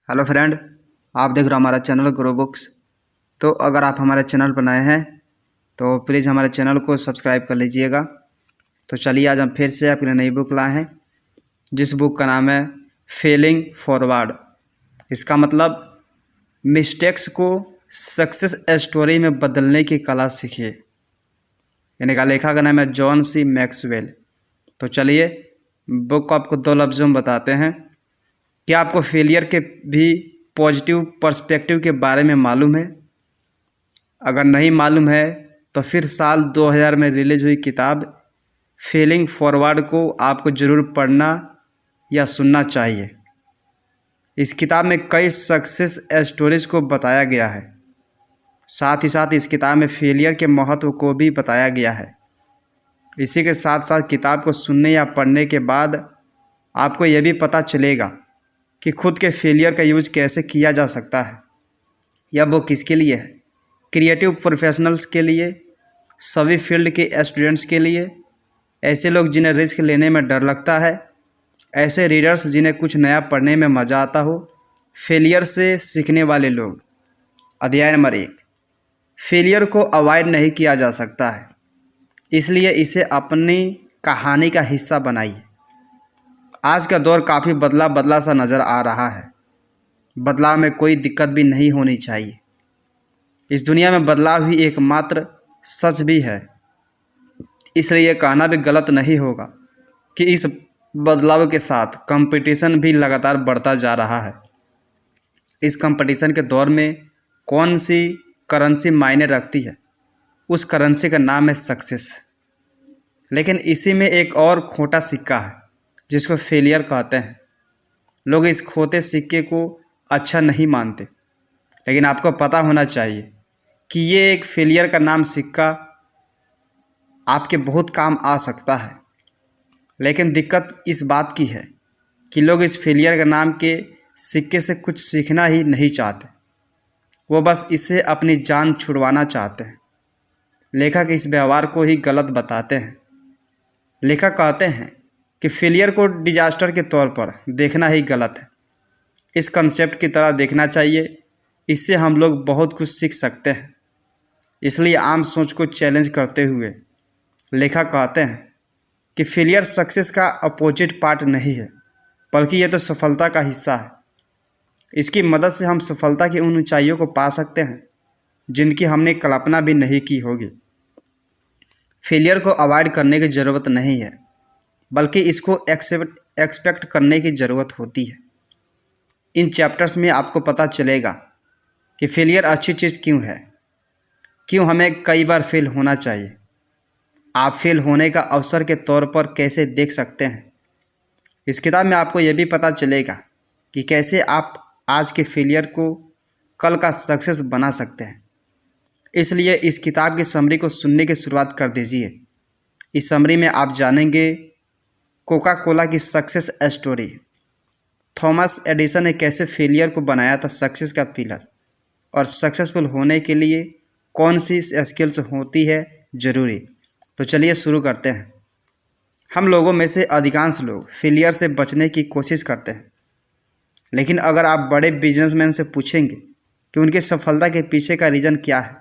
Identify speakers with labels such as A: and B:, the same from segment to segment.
A: Hello friend, आप देख रहे हो हमारा चैनल ग्रो बुक्स। तो अगर आप हमारे चैनल पर नए हैं तो प्लीज़ हमारे चैनल को सब्सक्राइब कर लीजिएगा। तो चलिए आज हम फिर से आपके लिए नई बुक लाए हैं, जिस बुक का नाम है फेलिंग फॉरवर्ड। इसका मतलब मिस्टेक्स को सक्सेस स्टोरी में बदलने की कला सीखिए। यानी का लेखक का नाम है जॉन सी मैक्सवेल। तो चलिए बुक को आपको दो लफ्ज़ों में बताते हैं। क्या आपको फेलियर के भी पॉजिटिव पर्सपेक्टिव के बारे में मालूम है? अगर नहीं मालूम है तो फिर साल 2000 में रिलीज हुई किताब फेलिंग फॉरवर्ड को आपको ज़रूर पढ़ना या सुनना चाहिए। इस किताब में कई सक्सेस स्टोरीज़ को बताया गया है। साथ ही साथ इस किताब में फेलियर के महत्व को भी बताया गया है। इसी के साथ साथ किताब को सुनने या पढ़ने के बाद आपको यह भी पता चलेगा कि खुद के फेलियर का यूज कैसे किया जा सकता है। यह बुक किसके लिए है? क्रिएटिव प्रोफेशनल्स के लिए, सभी फील्ड के स्टूडेंट्स के लिए, ऐसे लोग जिन्हें रिस्क लेने में डर लगता है, ऐसे रीडर्स जिन्हें कुछ नया पढ़ने में मज़ा आता हो, फेलियर से सीखने वाले लोग। अध्याय नंबर 1, फेलियर को अवॉइड नहीं किया जा सकता है, इसलिए इसे अपनी कहानी का हिस्सा बनाइए। आज का दौर काफ़ी बदला सा नज़र आ रहा है। बदलाव में कोई दिक्कत भी नहीं होनी चाहिए। इस दुनिया में बदलाव ही एकमात्र सच भी है। इसलिए यह कहना भी गलत नहीं होगा कि इस बदलाव के साथ कंपटीशन भी लगातार बढ़ता जा रहा है। इस कंपटीशन के दौर में कौन सी करेंसी मायने रखती है? उस करेंसी का नाम है सक्सेस। लेकिन इसी में एक और खोटा सिक्का है जिसको फेलियर कहते हैं। लोग इस खोटे सिक्के को अच्छा नहीं मानते, लेकिन आपको पता होना चाहिए कि ये एक फेलियर का नाम सिक्का आपके बहुत काम आ सकता है। लेकिन दिक्कत इस बात की है कि लोग इस फेलियर के नाम के सिक्के से कुछ सीखना ही नहीं चाहते। वो बस इससे अपनी जान छुड़वाना चाहते हैं। लेखक इस व्यवहार को ही गलत बताते हैं। लेखक कहते हैं कि फेलियर को डिजास्टर के तौर पर देखना ही गलत है। इस कंसेप्ट की तरह देखना चाहिए। इससे हम लोग बहुत कुछ सीख सकते हैं। इसलिए आम सोच को चैलेंज करते हुए लेखक कहते हैं कि फेलियर सक्सेस का अपोजिट पार्ट नहीं है, बल्कि यह तो सफलता का हिस्सा है। इसकी मदद से हम सफलता की उन ऊंचाइयों को पा सकते हैं जिनकी हमने कल्पना भी नहीं की होगी। फेलियर को अवॉइड करने की ज़रूरत नहीं है, बल्कि इसको एक्सपेक्ट करने की ज़रूरत होती है। इन चैप्टर्स में आपको पता चलेगा कि फेलियर अच्छी चीज़ क्यों है, क्यों हमें कई बार फेल होना चाहिए, आप फेल होने का अवसर के तौर पर कैसे देख सकते हैं। इस किताब में आपको यह भी पता चलेगा कि कैसे आप आज के फेलियर को कल का सक्सेस बना सकते हैं। इसलिए इस किताब की समरी को सुनने की शुरुआत कर दीजिए। इस समरी में आप जानेंगे कोका कोला की सक्सेस स्टोरी, थॉमस एडिसन ने कैसे फेलियर को बनाया था सक्सेस का पिलर, और सक्सेसफुल होने के लिए कौन सी स्किल्स होती है ज़रूरी। तो चलिए शुरू करते हैं। हम लोगों में से अधिकांश लोग फेलियर से बचने की कोशिश करते हैं, लेकिन अगर आप बड़े बिजनेसमैन से पूछेंगे कि उनकी सफलता के पीछे का रीज़न क्या है,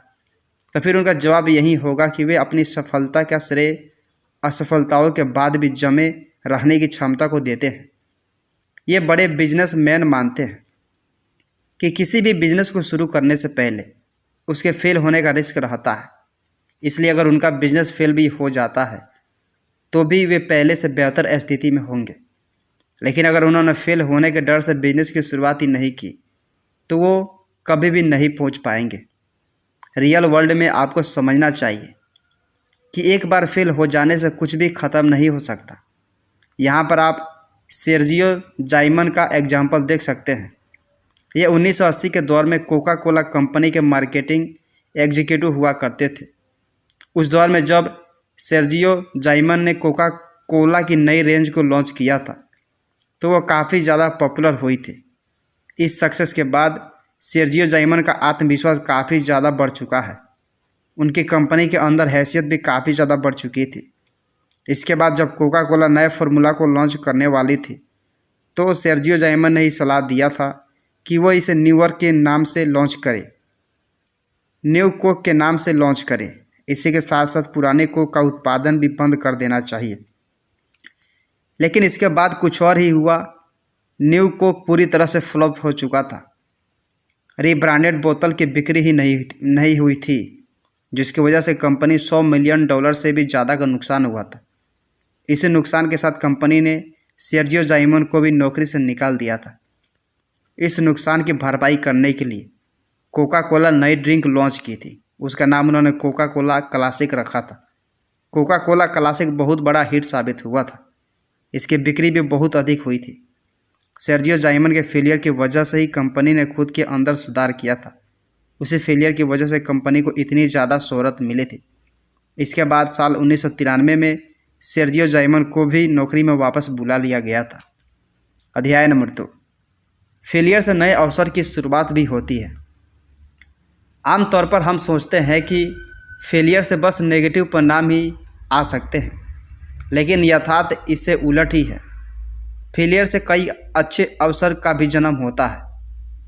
A: तो फिर उनका जवाब यही होगा कि वे अपनी सफलता का श्रेय असफलताओं के बाद भी जमे रहने की क्षमता को देते हैं। ये बड़े बिजनेसमैन मानते हैं कि किसी भी बिजनेस को शुरू करने से पहले उसके फेल होने का रिस्क रहता है। इसलिए अगर उनका बिजनेस फेल भी हो जाता है तो भी वे पहले से बेहतर स्थिति में होंगे। लेकिन अगर उन्होंने फेल होने के डर से बिजनेस की शुरुआत ही नहीं की तो वो कभी भी नहीं पहुंच पाएंगे। रियल वर्ल्ड में आपको समझना चाहिए कि एक बार फेल हो जाने से कुछ भी ख़त्म नहीं हो सकता। यहाँ पर आप सेर्जियो जाइमन का एग्जाम्पल देख सकते हैं। ये 1980 के दौर में कोका कोला कंपनी के मार्केटिंग एग्जीक्यूटिव हुआ करते थे। उस दौर में जब सेर्जियो जाइमन ने कोका कोला की नई रेंज को लॉन्च किया था तो वह काफ़ी ज़्यादा पॉपुलर हुई थी। इस सक्सेस के बाद सेर्जियो जाइमन का आत्मविश्वास काफ़ी ज़्यादा बढ़ चुका है। उनकी कंपनी के अंदर हैसियत भी काफ़ी ज़्यादा बढ़ चुकी थी। इसके बाद जब कोका कोला नए फार्मूला को लॉन्च करने वाली थी तो सेर्जियो जाइमन ने ही सलाह दिया था कि वो इसे न्यूयॉर्क के नाम से लॉन्च करे, न्यू कोक के नाम से लॉन्च करे। इसी के साथ साथ पुराने कोक का उत्पादन भी बंद कर देना चाहिए। लेकिन इसके बाद कुछ और ही हुआ। न्यू कोक पूरी तरह से फ्लॉप हो चुका था। रीब्रांडेड बोतल की बिक्री ही नहीं हुई थी, जिसकी वजह से कंपनी $100 मिलियन से भी ज़्यादा का नुकसान हुआ था। इसी नुकसान के साथ कंपनी ने सेर्जियो जाइमन को भी नौकरी से निकाल दिया था। इस नुकसान की भरपाई करने के लिए कोका कोला नई ड्रिंक लॉन्च की थी। उसका नाम उन्होंने कोका कोला क्लासिक रखा था। कोका कोला क्लासिक बहुत बड़ा हिट साबित हुआ था। इसकी बिक्री भी बहुत अधिक हुई थी। सेर्जियो जाइमन के फेलियर की वजह से ही कंपनी ने खुद के अंदर सुधार किया था। उसी फेलियर की वजह से कंपनी को इतनी ज़्यादा शोहरत मिली थी। इसके बाद साल 1993 में सेर्जियो जाइमन को भी नौकरी में वापस बुला लिया गया था। अध्याय नंबर 2, फेलियर से नए अवसर की शुरुआत भी होती है। आमतौर पर हम सोचते हैं कि फेलियर से बस नेगेटिव परिणाम ही आ सकते हैं, लेकिन यथार्थ इससे उलट ही है। फेलियर से कई अच्छे अवसर का भी जन्म होता है।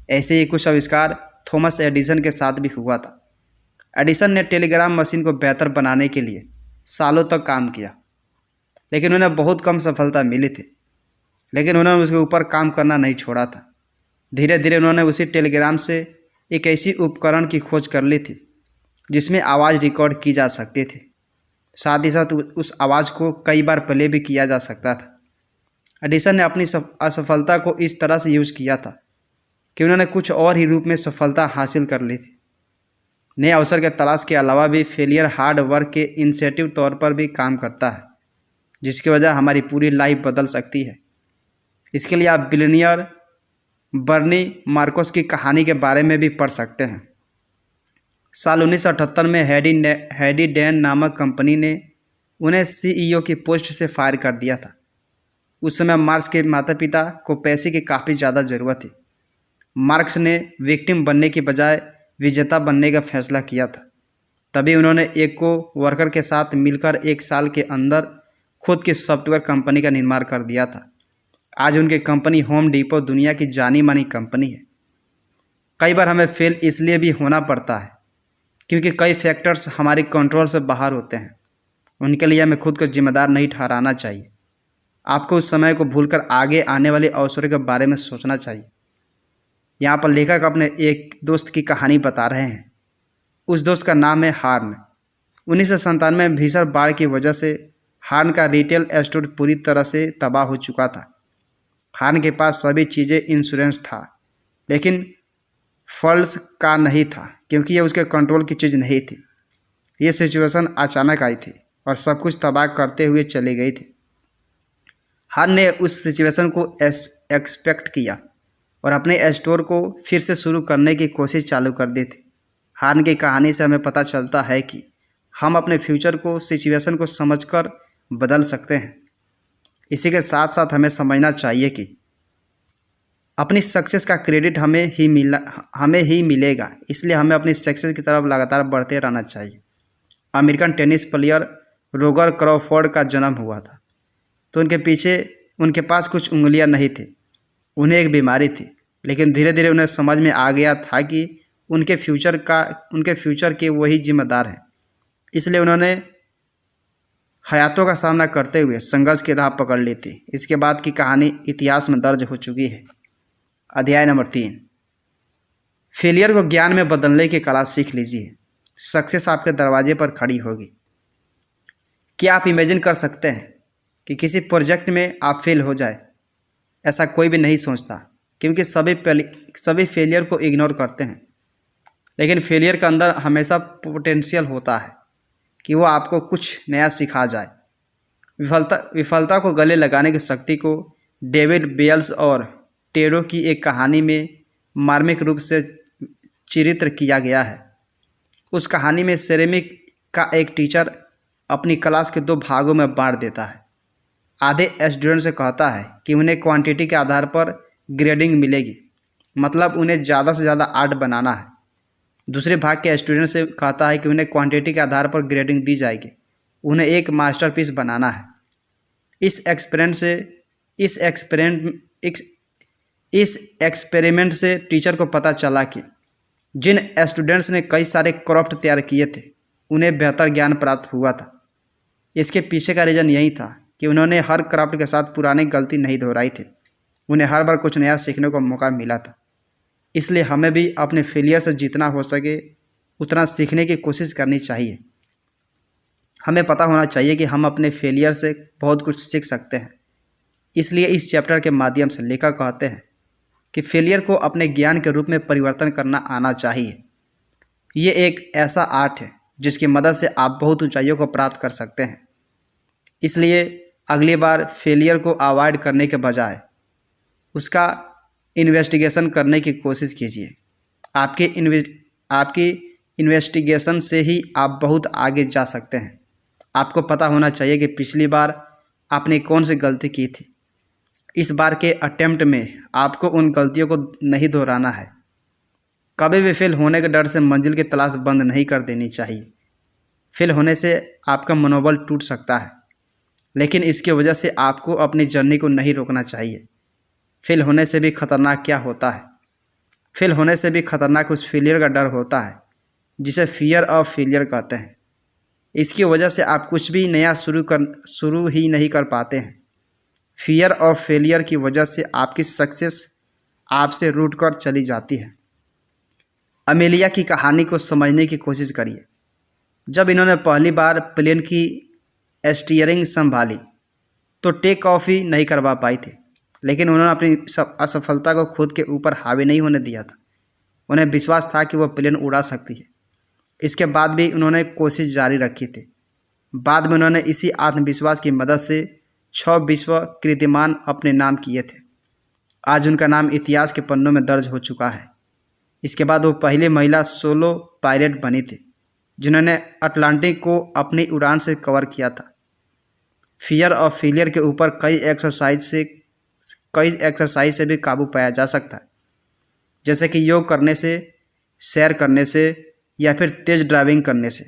A: ऐसे ही कुछ आविष्कार थॉमस एडिसन के साथ भी हुआ था। एडिसन ने टेलीग्राम मशीन को बेहतर बनाने के लिए सालों तक काम किया, लेकिन उन्हें बहुत कम सफलता मिली थी। लेकिन उन्होंने उसके ऊपर काम करना नहीं छोड़ा था। धीरे धीरे उन्होंने उसी टेलीग्राम से एक ऐसी उपकरण की खोज कर ली थी जिसमें आवाज़ रिकॉर्ड की जा सकती थी। साथ ही साथ उस आवाज़ को कई बार प्ले भी किया जा सकता था। एडिसन ने अपनी असफलता को इस तरह से यूज किया था कि उन्होंने कुछ और ही रूप में सफलता हासिल कर ली थी। नए अवसर के तलाश के अलावा भी फेलियर हार्ड वर्क के इनिशिएटिव तौर पर भी काम करता है, जिसकी वजह हमारी पूरी लाइफ बदल सकती है। इसके लिए आप बिलियनियर बर्नी मार्कोस की कहानी के बारे में भी पढ़ सकते हैं। साल 1978 में हैडी डैन नामक कंपनी ने उन्हें सीईओ की पोस्ट से फायर कर दिया था। उस समय मार्क्स के माता पिता को पैसे की काफ़ी ज़्यादा ज़रूरत थी। मार्क्स ने विक्टिम बनने की बजाय विजेता बनने का फैसला किया था। तभी उन्होंने एक को वर्कर के साथ मिलकर 1 साल के अंदर खुद की सॉफ्टवेयर कंपनी का निर्माण कर दिया था। आज उनकी कंपनी होम डिपो दुनिया की जानी मानी कंपनी है। कई बार हमें फेल इसलिए भी होना पड़ता है क्योंकि कई फैक्टर्स हमारे कंट्रोल से बाहर होते हैं। उनके लिए हमें खुद को जिम्मेदार नहीं ठहराना चाहिए। आपको उस समय को भूलकर आगे आने वाले अवसरों के बारे में सोचना चाहिए। यहाँ पर लेखक अपने एक दोस्त की कहानी बता रहे हैं। उस दोस्त का नाम है हार्न। 1997 में भीषण बाढ़ की वजह से हार्न का रिटेल स्टोर पूरी तरह से तबाह हो चुका था। हार्न के पास सभी चीज़ें इंश्योरेंस था, लेकिन फंड्स का नहीं था क्योंकि ये उसके कंट्रोल की चीज़ नहीं थी। ये सिचुएशन अचानक आई थी और सब कुछ तबाह करते हुए चली गई थी। हार्न ने उस सिचुएशन को एक्सपेक्ट किया और अपने स्टोर को फिर से शुरू करने की कोशिश चालू कर दी थी। हार्न की कहानी से हमें पता चलता है कि हम अपने फ्यूचर को सिचुएशन को समझकर बदल सकते हैं। इसी के साथ साथ हमें समझना चाहिए कि अपनी सक्सेस का क्रेडिट हमें ही मिलेगा, इसलिए हमें अपनी सक्सेस की तरफ लगातार बढ़ते रहना चाहिए। American tennis player Roger Crawford का जन्म हुआ था, तो उनके पास कुछ उंगलियां नहीं थी। उन्हें एक बीमारी थी, लेकिन धीरे धीरे उन्हें समझ में आ गया था कि उनके फ्यूचर के वही जिम्मेदार हैं। इसलिए उन्होंने हयातों का सामना करते हुए संघर्ष की राह पकड़ ली थी। इसके बाद की कहानी इतिहास में दर्ज हो चुकी है। अध्याय नंबर 3, फेलियर को ज्ञान में बदलने की कला सीख लीजिए। सक्सेस आपके दरवाजे पर खड़ी होगी। क्या आप इमेजिन कर सकते हैं कि किसी प्रोजेक्ट में आप फेल हो जाए? ऐसा कोई भी नहीं सोचता, क्योंकि सभी फेलियर को इग्नोर करते हैं। लेकिन फेलियर के अंदर हमेशा पोटेंशियल होता है कि वो आपको कुछ नया सिखा जाए। विफलता को गले लगाने की शक्ति को डेविड बेल्स और टेरो की एक कहानी में मार्मिक रूप से चित्रित किया गया है। उस कहानी में सेरेमिक का एक टीचर अपनी क्लास के 2 भागों में बांट देता है। आधे स्टूडेंट से कहता है कि उन्हें क्वांटिटी के आधार पर ग्रेडिंग मिलेगी, मतलब उन्हें ज़्यादा से ज़्यादा आर्ट बनाना है। दूसरे भाग के स्टूडेंट से कहता है कि उन्हें क्वांटिटी के आधार पर ग्रेडिंग दी जाएगी, उन्हें एक मास्टरपीस बनाना है। इस इस एक्सपेरिमेंट से टीचर को पता चला कि जिन स्टूडेंट्स ने कई सारे क्रॉफ्ट तैयार किए थे उन्हें बेहतर ज्ञान प्राप्त हुआ था। इसके पीछे का रीज़न यही था कि उन्होंने हर क्राफ्ट के साथ पुरानी गलती नहीं दोहराई थी, उन्हें हर बार कुछ नया सीखने को मौका मिला था। इसलिए हमें भी अपने फेलियर से जितना हो सके उतना सीखने की कोशिश करनी चाहिए। हमें पता होना चाहिए कि हम अपने फेलियर से बहुत कुछ सीख सकते हैं। इसलिए इस चैप्टर के माध्यम से लेखक कहते हैं कि फेलियर को अपने ज्ञान के रूप में परिवर्तन करना आना चाहिए। ये एक ऐसा आर्ट है जिसकी मदद से आप बहुत ऊंचाइयों को प्राप्त कर सकते हैं। इसलिए अगली बार फेलियर को अवॉइड करने के बजाय उसका इन्वेस्टिगेशन करने की कोशिश कीजिए। आपकी इन्वेस्टिगेशन से ही आप बहुत आगे जा सकते हैं। आपको पता होना चाहिए कि पिछली बार आपने कौन सी गलती की थी। इस बार के अटेम्प्ट में आपको उन गलतियों को नहीं दोहराना है। कभी भी फेल होने के डर से मंजिल की तलाश बंद नहीं कर देनी चाहिए। फेल होने से आपका मनोबल टूट सकता है, लेकिन इसकी वजह से आपको अपनी जर्नी को नहीं रोकना चाहिए। फेल होने से भी खतरनाक क्या होता है? फेल होने से भी खतरनाक उस फेलियर का डर होता है जिसे फियर ऑफ फेलियर कहते हैं। इसकी वजह से आप कुछ भी नया शुरू ही नहीं कर पाते हैं। फियर ऑफ फेलियर की वजह से आपकी सक्सेस आपसे रूठ कर चली जाती है। अमेलिया की कहानी को समझने की कोशिश करिए। जब इन्होंने पहली बार प्लेन की स्टीयरिंग संभाली तो टेक ऑफ ही नहीं करवा पाई थी, लेकिन उन्होंने अपनी असफलता को खुद के ऊपर हावी नहीं होने दिया था। उन्हें विश्वास था कि वह प्लेन उड़ा सकती है। इसके बाद भी उन्होंने कोशिश जारी रखी थी। बाद में उन्होंने इसी आत्मविश्वास की मदद से 6 विश्व कीर्तिमान अपने नाम किए थे। आज उनका नाम इतिहास के पन्नों में दर्ज हो चुका है। इसके बाद वो पहली महिला सोलो पायलट बनी थी जिन्होंने अटलांटिक को अपनी उड़ान से कवर किया था। फियर ऑफ फेलियर के ऊपर कई एक्सरसाइज से भी काबू पाया जा सकता है, जैसे कि योग करने से, सैर करने से या फिर तेज ड्राइविंग करने से।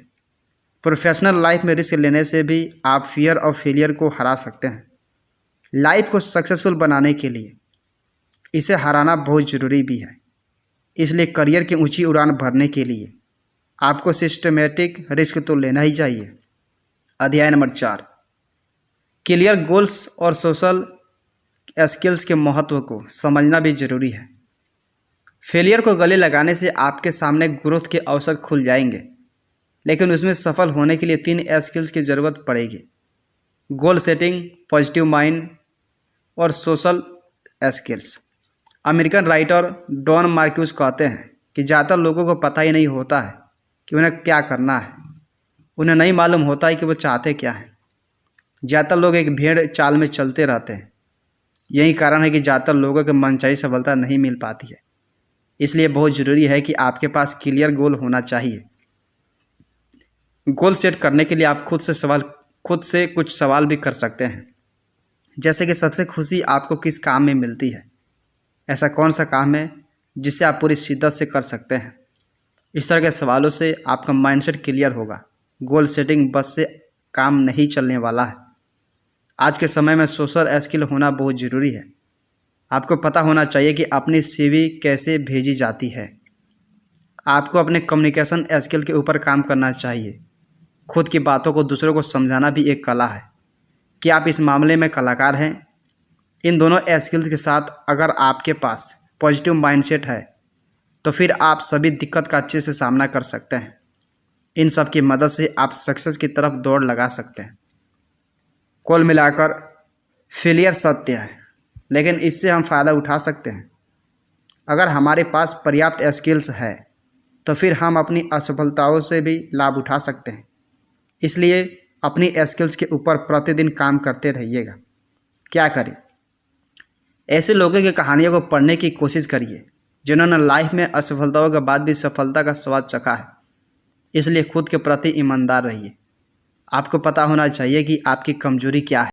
A: प्रोफेशनल लाइफ में रिस्क लेने से भी आप फियर ऑफ फेलियर को हरा सकते हैं। लाइफ को सक्सेसफुल बनाने के लिए इसे हराना बहुत ज़रूरी भी है। इसलिए करियर की ऊंची उड़ान भरने के लिए आपको सिस्टमेटिक रिस्क तो लेना ही चाहिए। अध्याय नंबर 4, क्लियर गोल्स और सोशल स्किल्स के महत्व को समझना भी जरूरी है। फेलियर को गले लगाने से आपके सामने ग्रोथ के अवसर खुल जाएंगे, लेकिन उसमें सफल होने के लिए 3 स्किल्स की ज़रूरत पड़ेगी: गोल सेटिंग, पॉजिटिव माइंड और social skills. American writer Don Marquis कहते हैं कि ज़्यादातर लोगों को पता ही नहीं होता है कि उन्हें क्या करना है। उन्हें नहीं मालूम होता है कि वो चाहते क्या हैं। ज़्यादातर लोग एक भेड़ चाल में चलते रहते हैं। यही कारण है कि ज़्यादातर लोगों के मनचाही सफलता नहीं मिल पाती है। इसलिए बहुत ज़रूरी है कि आपके पास क्लियर गोल होना चाहिए। गोल सेट करने के लिए आप खुद से कुछ सवाल भी कर सकते हैं, जैसे कि सबसे खुशी आपको किस काम में मिलती है? ऐसा कौन सा काम है जिसे आप पूरी शिद्दत से कर सकते हैं? इस तरह के सवालों से आपका माइंडसेट क्लियर होगा। गोल सेटिंग बस से काम नहीं चलने वाला है। आज के समय में सोशल स्किल होना बहुत ज़रूरी है। आपको पता होना चाहिए कि अपनी सीवी कैसे भेजी जाती है। आपको अपने कम्युनिकेशन स्किल के ऊपर काम करना चाहिए। खुद की बातों को दूसरों को समझाना भी एक कला है। क्या आप इस मामले में कलाकार हैं? इन दोनों स्किल्स के साथ अगर आपके पास पॉजिटिव माइंडसेट है तो फिर आप सभी दिक्कत का अच्छे से सामना कर सकते हैं। इन सब की मदद से आप सक्सेस की तरफ दौड़ लगा सकते हैं। कुल मिलाकर फेलियर सत्य है, लेकिन इससे हम फ़ायदा उठा सकते हैं। अगर हमारे पास पर्याप्त स्किल्स है तो फिर हम अपनी असफलताओं से भी लाभ उठा सकते हैं। इसलिए अपनी स्किल्स के ऊपर प्रतिदिन काम करते रहिएगा। क्या करें? ऐसे लोगों की कहानियों को पढ़ने की कोशिश करिए जिन्होंने लाइफ में असफलताओं के बाद भी सफलता का स्वाद चखा है। इसलिए खुद के प्रति ईमानदार रहिए। आपको पता होना चाहिए कि आपकी कमजोरी क्या है।